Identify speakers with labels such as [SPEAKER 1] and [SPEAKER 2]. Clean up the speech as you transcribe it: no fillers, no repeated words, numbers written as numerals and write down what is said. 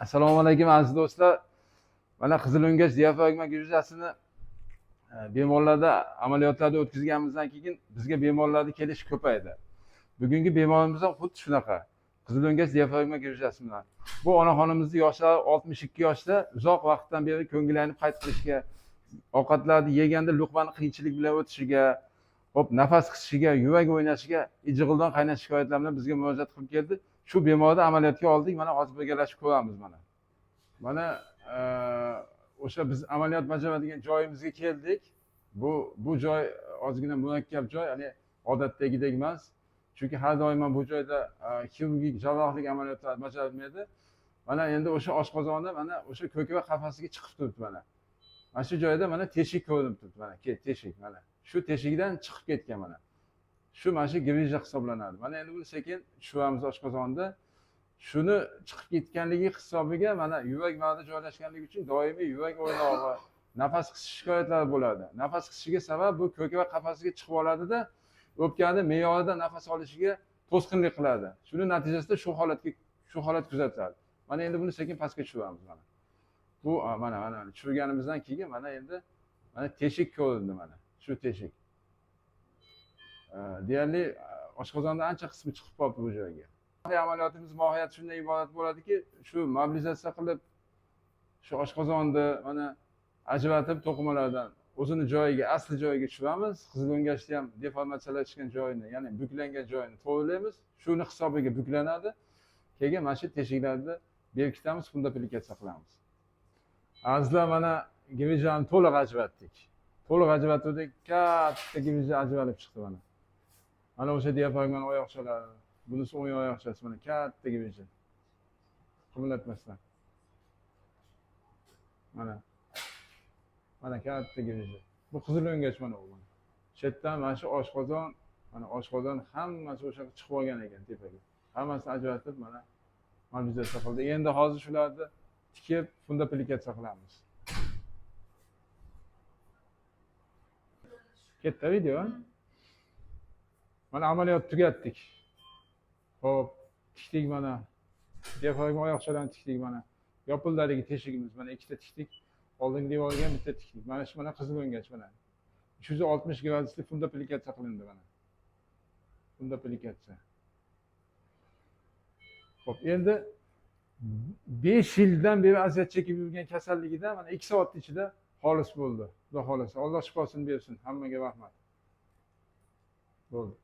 [SPEAKER 1] Assalomu alaykum aziz do'stlar. Mana Qizilo'ngach diafragma girjasini bemorlarda amaliyotlarda o'tkazganimizdan keyin bizga bemorlarning kelishi ko'paydi. Bugungi bemorimiz ham xuddi shunaqa. Qizilo'ngach diafragma girjasi bilan. Bu onaxonimizning yoshlari 62 yoshda, uzoq vaqtdan beri ko'ngillanib qayt qilishga, ovqatlarni yeganda luqmani qiyinchilik bilan o'tishiga, nafas qisishiga, yurak o'ynashiga, ijig'ildon qaynash shikoyatlar bilan bizga murojaat qilib keldi. Shu bemorni amaliyotga oldik. Mana hozir birgalashib ko'ramiz mana. Mana o'sha biz amaliyot bajaradigan joyimizga keldik. Bu joy ozgina murakkab joy, ya'ni odatdagidek emas. Chunki har doim bu joyda xirurgik jarrohlik amaliyotlar bajarilmaydi. Mana endi o'sha oshqozonni mana o'sha ko'krak qafasiga chiqib turibdi mana. Mana shu joyda mana teshik ko'rinib turibdi mana, teshik mana. Shu teshikdan chiqib ketgan mana. Mana shu grija hisoblanadi. Mana endi buni sekin tushiramiz oshqozonda. Shuni chiqib ketganligi hisobiga mana yurak mag'ida joylashganligi uchun doimiy yurak o'ynog'i, nafas qisish shikoyatlari bo'ladi. Nafas qisishiga sabab bu ko'krak qafasiga chiqib oladida, o'pkani me'yorida nafas olishiga to'sqinlik qiladi. Shuning natijasida shu holat kuzatiladi. Mana endi buni sekin pastga tushiramiz mana. Bu mana tushirganimizdan keyin mana endi teshik ko'rindi mana. Shu teshik. Deyarli oshqozonda ancha qismi chiqib qoldi bu joyga. Amaliyotimiz mohiyati shundan iborat bo'ladiki, shu mobilizatsiya qilib, shu oshqozonni mana ajratib to'qimalardan o'zini joyiga, asli joyiga tushiramiz. Qizilo'ngachda ham deformatsiyalashgan joyini, ya'ni buklangan joyini to'g'rilaymiz. Shuni hisobiga buklanadi. Keyin mana shu teshiklarni berkitamiz, fundaplikatsiya qilamiz. Azizlar, mana grijani to'liq ajratdik. To'liq ajratdik, katta grija ajralib chiqdi mana. Mana o'sha diafragmaning oyoqchalari, bunisi o'ng oyoqchasi mana katta grija. Qimlatmasdan. Mana katta grija. Bu Qizilo'ngach mana u. Chetdan mana shu oshqozon, mana oshqozon hammasi o'sha chiqib olgan ekan tepaga. Hammasini ajratib mana mobilizatsiya qildi. Endi hozir shularni tikib fundaplikatsiya qilamiz. Ketdi video. Mana amaliyot tugatdik. Xo'p, tikdik mana. Diafragma oyoqchalarni tikdik mana. Yopildaligi teshigimiz mana ikkita tikdik. Oldingi devorga bitta tikdik. Mana shu Qizilo'ngach mana. 360 gradusli fundaplikatsiya qilindi mana. Fundaplikatsiya. Xo'p, endi 5 yildan beri aziyat chekib yurgan kasalligidan mana 2 soat ichida xolis bo'ldi. Xudo xolasa, Alloh shifosini bersin. Hammaga rahmat. Bo'ldi.